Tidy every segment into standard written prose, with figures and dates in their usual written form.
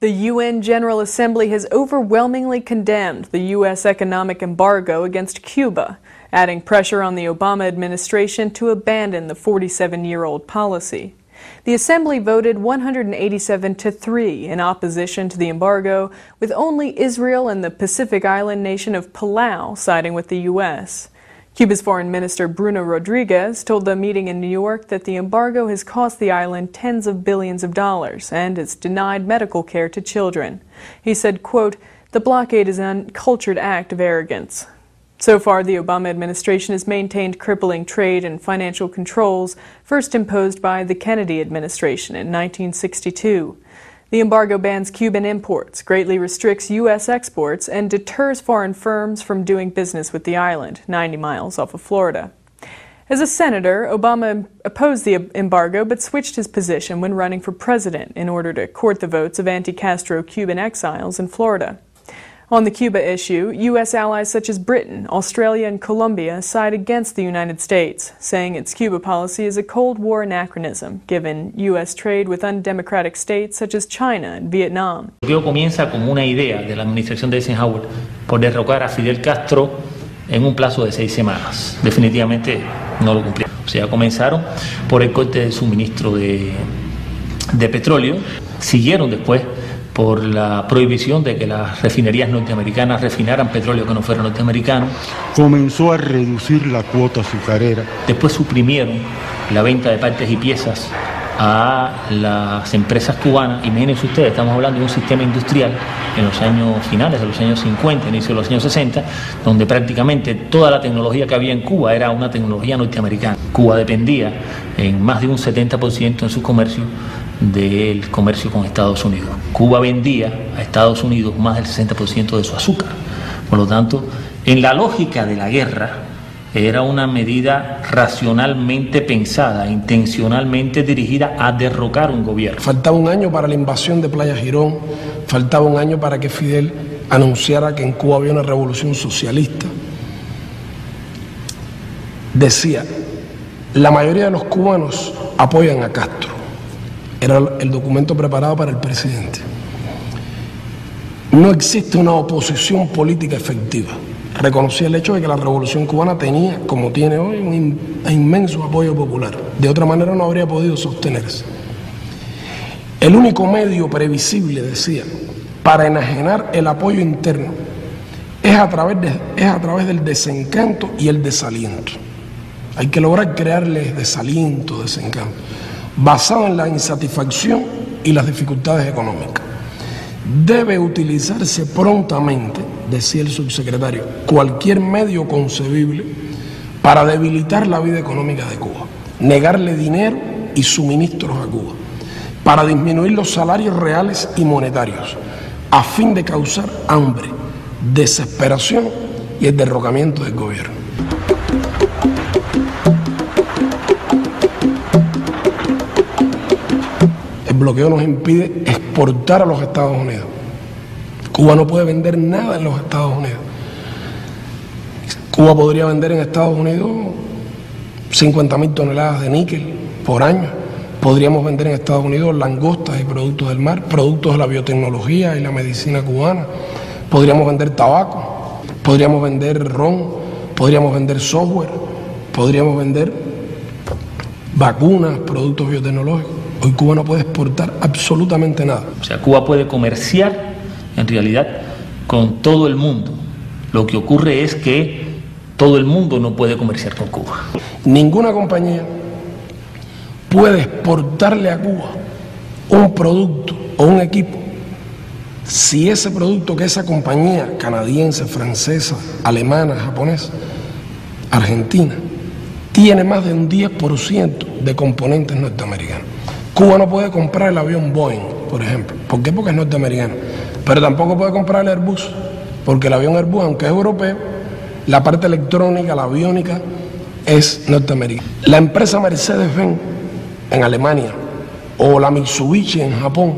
The UN General Assembly has overwhelmingly condemned the U.S. economic embargo against Cuba, adding pressure on the Obama administration to abandon the 47-year-old policy. The Assembly voted 187-3 in opposition to the embargo, with only Israel and the Pacific island nation of Palau siding with the U.S. Cuba's Foreign Minister Bruno Rodriguez told the meeting in New York that the embargo has cost the island tens of billions of dollars and it's denied medical care to children. He said, quote, "The blockade is an uncultured act of arrogance." So far, the Obama administration has maintained crippling trade and financial controls, first imposed by the Kennedy administration in 1962. The embargo bans Cuban imports, greatly restricts U.S. exports, and deters foreign firms from doing business with the island, 90 miles off of Florida. As a senator, Obama opposed the embargo but switched his position when running for president in order to court the votes of anti-Castro Cuban exiles in Florida. On the Cuba issue, U.S. allies such as Britain, Australia, and Colombia side against the United States, saying its Cuba policy is a Cold War anachronism, given U.S. trade with undemocratic states such as China and Vietnam. Todo comienza como una idea de la administración de Eisenhower por derrocar a Fidel Castro en un plazo de 6 semanas. Definitivamente no lo cumplieron. O sea, comenzaron por el corte del suministro de petróleo, siguieron después por la prohibición de que las refinerías norteamericanas refinaran petróleo que no fuera norteamericano. Comenzó a reducir la cuota azucarera. Después suprimieron la venta de partes y piezas a las empresas cubanas. Imagínense ustedes, estamos hablando de un sistema industrial en los años finales de los años 50, inicio de los años 60, donde prácticamente toda la tecnología que había en Cuba era una tecnología norteamericana. Cuba dependía en más de un 70% en su comercio del comercio con Estados Unidos. Cuba vendía a Estados Unidos más del 60% de su azúcar. Por lo tanto, en la lógica de la guerra, era una medida racionalmente pensada, intencionalmente dirigida a derrocar un gobierno. Faltaba un año para la invasión de Playa Girón, faltaba un año para que Fidel anunciara que en Cuba había una revolución socialista. Decía, la mayoría de los cubanos apoyan a Castro. Era el documento preparado para el presidente. No existe una oposición política efectiva. Reconocía el hecho de que la revolución cubana tenía, como tiene hoy, un inmenso apoyo popular. De otra manera no habría podido sostenerse. El único medio previsible, decía, para enajenar el apoyo interno es a través del desencanto y el desaliento. Hay que lograr crearles desaliento, desencanto, basado en la insatisfacción y las dificultades económicas. Debe utilizarse prontamente, decía el subsecretario, cualquier medio concebible para debilitar la vida económica de Cuba, negarle dinero y suministros a Cuba, para disminuir los salarios reales y monetarios, a fin de causar hambre, desesperación y el derrocamiento del gobierno. El bloqueo nos impide exportar a los Estados Unidos. Cuba no puede vender nada en los Estados Unidos. Cuba podría vender en Estados Unidos 50.000 toneladas de níquel por año. Podríamos vender en Estados Unidos langostas y productos del mar, productos de la biotecnología y la medicina cubana. Podríamos vender tabaco, podríamos vender ron, podríamos vender software, podríamos vender vacunas, productos biotecnológicos. Hoy Cuba no puede exportar absolutamente nada. O sea, Cuba puede comerciar, en realidad, con todo el mundo. Lo que ocurre es que todo el mundo no puede comerciar con Cuba. Ninguna compañía puede exportarle a Cuba un producto o un equipo si ese producto que esa compañía canadiense, francesa, alemana, japonesa, argentina, tiene más de un 10% de componentes norteamericanos. Cuba no puede comprar el avión Boeing, por ejemplo. ¿Por qué? Porque es norteamericano. Pero tampoco puede comprar el Airbus, porque el avión Airbus, aunque es europeo, la parte electrónica, la aviónica, es norteamericana. La empresa Mercedes-Benz en Alemania o la Mitsubishi en Japón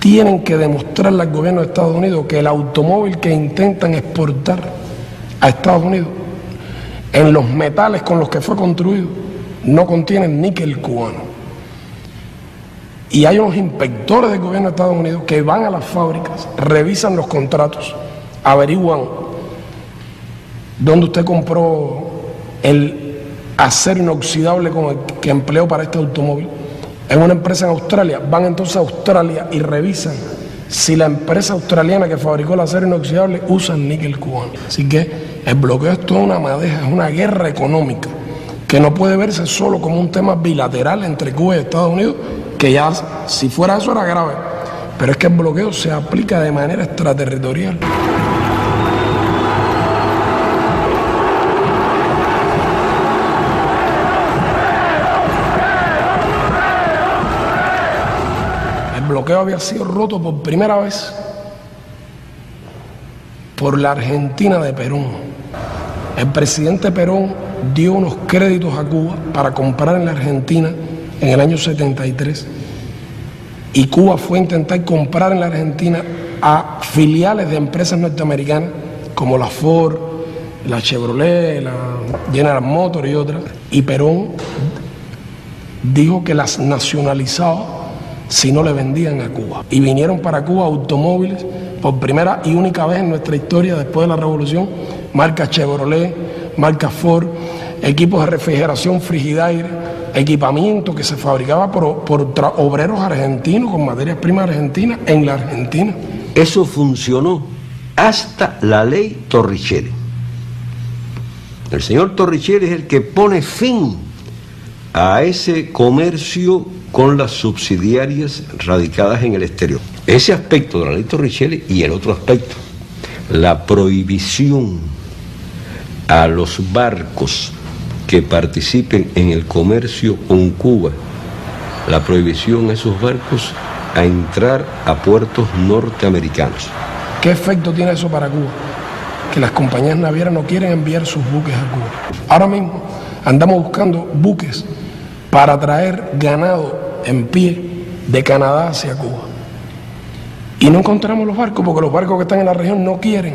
tienen que demostrarle al gobierno de Estados Unidos que el automóvil que intentan exportar a Estados Unidos en los metales con los que fue construido no contienen níquel cubano. Y hay unos inspectores del gobierno de Estados Unidos que van a las fábricas, revisan los contratos, averiguan dónde usted compró el acero inoxidable con el que empleó para este automóvil. En una empresa en Australia, van entonces a Australia y revisan si la empresa australiana que fabricó el acero inoxidable usa el níquel cubano. Así que el bloqueo es toda una madeja, es una guerra económica que no puede verse solo como un tema bilateral entre Cuba y Estados Unidos, que ya si fuera eso era grave, pero es que el bloqueo se aplica de manera extraterritorial. El bloqueo había sido roto por primera vez por la Argentina de Perón. El presidente Perón dio unos créditos a Cuba para comprar en la Argentina en el año 73, y Cuba fue a intentar comprar en la Argentina a filiales de empresas norteamericanas como la Ford, la Chevrolet, la General Motors y otras, y Perón dijo que las nacionalizaba si no le vendían a Cuba. Y vinieron para Cuba automóviles por primera y única vez en nuestra historia después de la Revolución, marca Chevrolet, marca Ford, equipos de refrigeración Frigidaire, equipamiento que se fabricaba por obreros argentinos con materias primas argentinas en la Argentina. Eso funcionó hasta la ley Torricelli. El señor Torricelli es el que pone fin a ese comercio con las subsidiarias radicadas en el exterior. Ese aspecto de la ley Torricelli y el otro aspecto, la prohibición a los barcos que participen en el comercio con Cuba, la prohibición a esos barcos a entrar a puertos norteamericanos. ¿Qué efecto tiene eso para Cuba? Que las compañías navieras no quieren enviar sus buques a Cuba. Ahora mismo andamos buscando buques para traer ganado en pie de Canadá hacia Cuba. Y no encontramos los barcos porque los barcos que están en la región no quieren.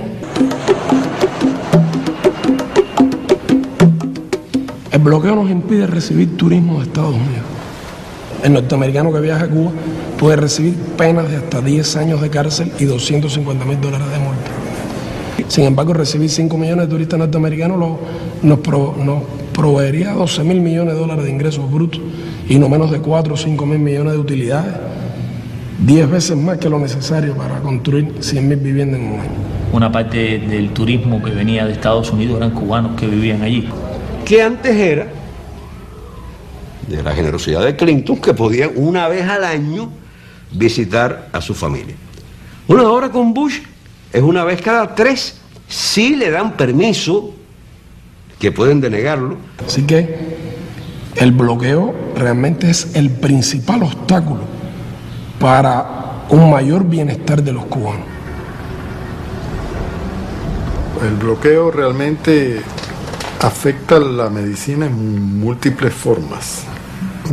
El bloqueo nos impide recibir turismo de Estados Unidos. El norteamericano que viaja a Cuba puede recibir penas de hasta 10 años de cárcel y $250,000 de multa. Sin embargo, recibir 5 millones de turistas norteamericanos nos proveería $12,000 millones de ingresos brutos y no menos de 4 o 5 mil millones de utilidades, 10 veces más que lo necesario para construir 100,000 viviendas en un año. Una parte del turismo que venía de Estados Unidos eran cubanos que vivían allí. Que antes era de la generosidad de Clinton, que podían una vez al año visitar a su familia. Bueno, ahora con Bush es una vez cada 3, sí le dan permiso, que pueden denegarlo. Así que el bloqueo realmente es el principal obstáculo para un mayor bienestar de los cubanos. El bloqueo realmente afecta la medicina en múltiples formas.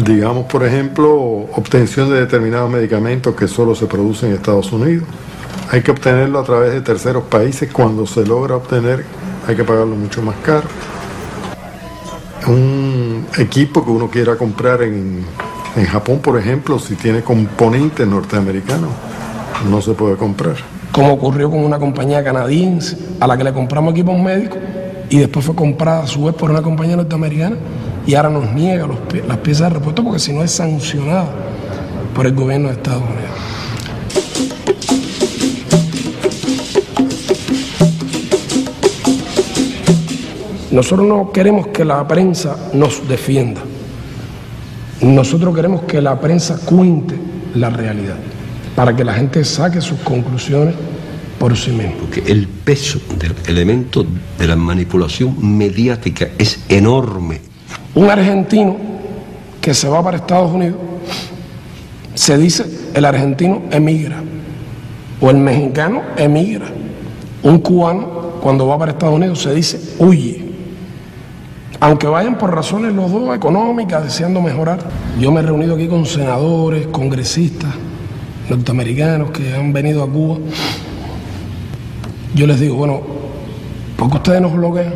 Digamos, por ejemplo, obtención de determinados medicamentos que solo se producen en Estados Unidos. Hay que obtenerlo a través de terceros países. Cuando se logra obtener, hay que pagarlo mucho más caro. Un equipo que uno quiera comprar en Japón, por ejemplo, si tiene componentes norteamericanos, no se puede comprar. Como ocurrió con una compañía canadiense a la que le compramos equipos médicos y después fue comprada a su vez por una compañía norteamericana y ahora nos niega las piezas de repuesto porque si no es sancionada por el gobierno de Estados Unidos. Nosotros no queremos que la prensa nos defienda. Nosotros queremos que la prensa cuente la realidad para que la gente saque sus conclusiones por sí mismo. Porque el peso del elemento de la manipulación mediática es enorme. Un argentino que se va para Estados Unidos, se dice el argentino emigra, o el mexicano emigra. Un cubano cuando va para Estados Unidos se dice huye. Aunque vayan por razones los dos económicas, deseando mejorar. Yo me he reunido aquí con senadores, congresistas norteamericanos que han venido a Cuba. Yo les digo, bueno, ¿por qué ustedes nos bloquean?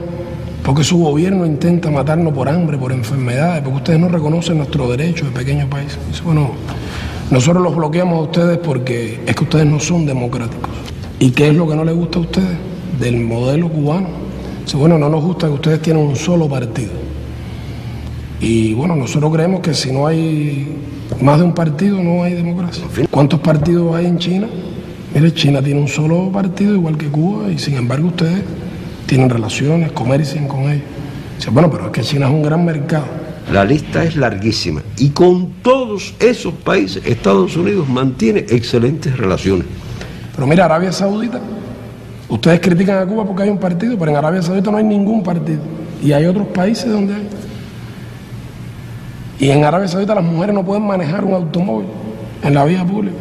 Porque su gobierno intenta matarnos por hambre, por enfermedades, porque ustedes no reconocen nuestro derecho de pequeño país. Dice, bueno, Nosotros los bloqueamos a ustedes porque es que ustedes no son democráticos. ¿Y qué es lo que no les gusta a ustedes del modelo cubano? Dice, bueno, no nos gusta que ustedes tienen un solo partido. Y bueno, nosotros creemos que si no hay más de un partido, no hay democracia. ¿Cuántos partidos hay en China? Mire, China tiene un solo partido igual que Cuba y sin embargo ustedes tienen relaciones, comercian con ellos. Dice, bueno, pero es que China es un gran mercado. La lista es larguísima y con todos esos países Estados Unidos mantiene excelentes relaciones. Pero mira, Arabia Saudita, ustedes critican a Cuba porque hay un partido, pero en Arabia Saudita no hay ningún partido. Y hay otros países donde hay. Y en Arabia Saudita las mujeres no pueden manejar un automóvil en la vía pública.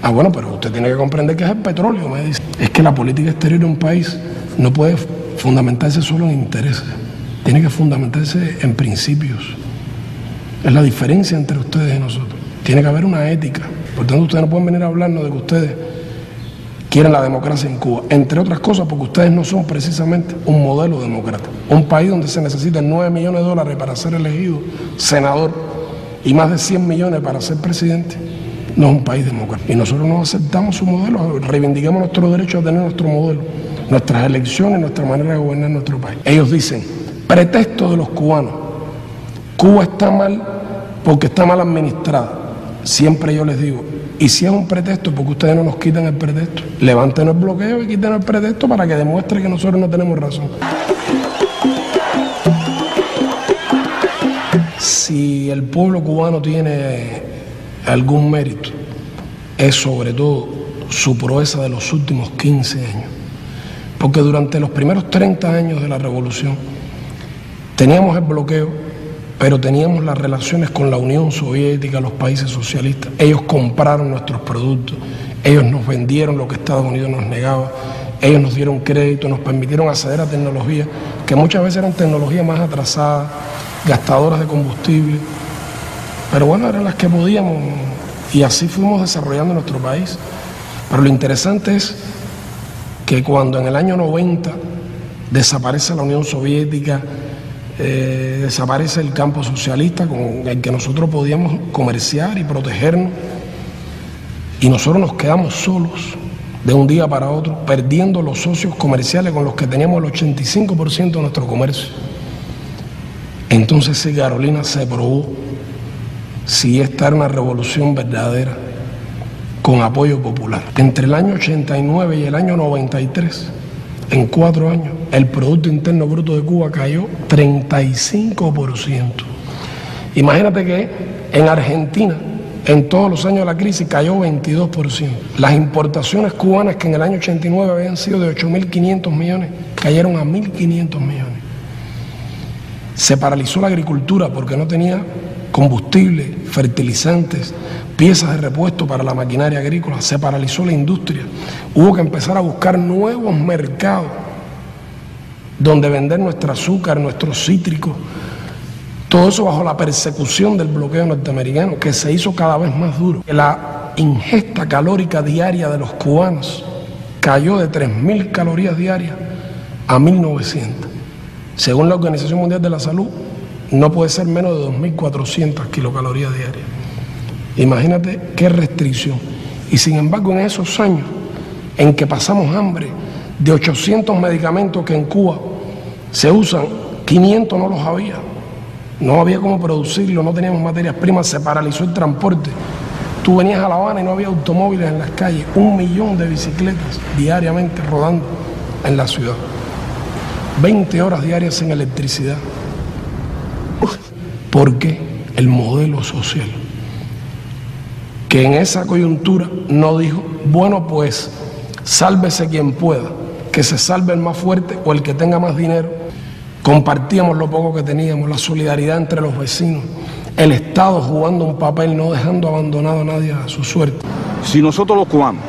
Ah, bueno, pero usted tiene que comprender que es el petróleo, me dice. Es que la política exterior de un país no puede fundamentarse solo en intereses. Tiene que fundamentarse en principios. Es la diferencia entre ustedes y nosotros. Tiene que haber una ética. Por tanto, ustedes no pueden venir a hablarnos de que ustedes quieren la democracia en Cuba. Entre otras cosas, porque ustedes no son precisamente un modelo democrático. Un país donde se necesitan 9 millones de dólares para ser elegido senador y más de 100 millones para ser presidente, no es un país democrático. Y nosotros no aceptamos su modelo, reivindicamos nuestro derecho a tener nuestro modelo, nuestras elecciones, nuestra manera de gobernar nuestro país. Ellos dicen, pretexto de los cubanos, Cuba está mal porque está mal administrada. Siempre yo les digo, y si es un pretexto, porque ustedes no nos quitan el pretexto, levanten el bloqueo y quiten el pretexto para que demuestre que nosotros no tenemos razón. Si el pueblo cubano tiene algún mérito, es sobre todo su proeza de los últimos 15 años. Porque durante los primeros 30 años de la revolución teníamos el bloqueo, pero teníamos las relaciones con la Unión Soviética, los países socialistas. Ellos compraron nuestros productos, ellos nos vendieron lo que Estados Unidos nos negaba, ellos nos dieron crédito, nos permitieron acceder a tecnologías que muchas veces eran tecnologías más atrasadas, gastadoras de combustible, pero bueno, eran las que podíamos y así fuimos desarrollando nuestro país. Pero lo interesante es que cuando en el año 90 desaparece la Unión Soviética, desaparece el campo socialista con el que nosotros podíamos comerciar y protegernos, y nosotros nos quedamos solos de un día para otro, perdiendo los socios comerciales con los que teníamos el 85% de nuestro comercio. Entonces sí, Carolina, se probó si esta era una revolución verdadera con apoyo popular. Entre el año 89 y el año 93, en 4 años, el Producto Interno Bruto de Cuba cayó 35%. Imagínate que en Argentina, en todos los años de la crisis, cayó 22%. Las importaciones cubanas, que en el año 89 habían sido de 8.500 millones, cayeron a 1.500 millones. Se paralizó la agricultura porque no tenía combustible, fertilizantes, piezas de repuesto para la maquinaria agrícola. Se paralizó la industria. Hubo que empezar a buscar nuevos mercados donde vender nuestro azúcar, nuestros cítricos. Todo eso bajo la persecución del bloqueo norteamericano, que se hizo cada vez más duro. La ingesta calórica diaria de los cubanos cayó de 3.000 calorías diarias a 1.900. Según la Organización Mundial de la Salud, no puede ser menos de 2.400 kilocalorías diarias. Imagínate qué restricción. Y sin embargo, en esos años en que pasamos hambre, de 800 medicamentos que en Cuba se usan, 500 no los había. No había cómo producirlo, no teníamos materias primas, se paralizó el transporte. Tú venías a La Habana y no había automóviles en las calles, 1 millón de bicicletas diariamente rodando en la ciudad. 20 horas diarias sin electricidad. Porque el modelo social, que en esa coyuntura no dijo, bueno, pues sálvese quien pueda, que se salve el más fuerte o el que tenga más dinero. Compartíamos lo poco que teníamos, la solidaridad entre los vecinos, el Estado jugando un papel, no dejando abandonado a nadie a su suerte. Si nosotros los cubanos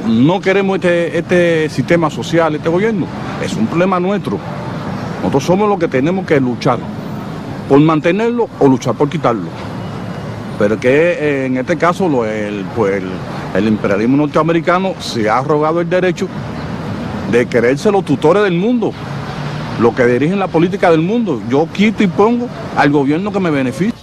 no queremos este sistema social, este gobierno, es un problema nuestro. Nosotros somos los que tenemos que luchar por mantenerlo o luchar por quitarlo. Pero que en este caso el imperialismo norteamericano se ha arrogado el derecho de quererse los tutores del mundo, los que dirigen la política del mundo. Yo quito y pongo al gobierno que me beneficie.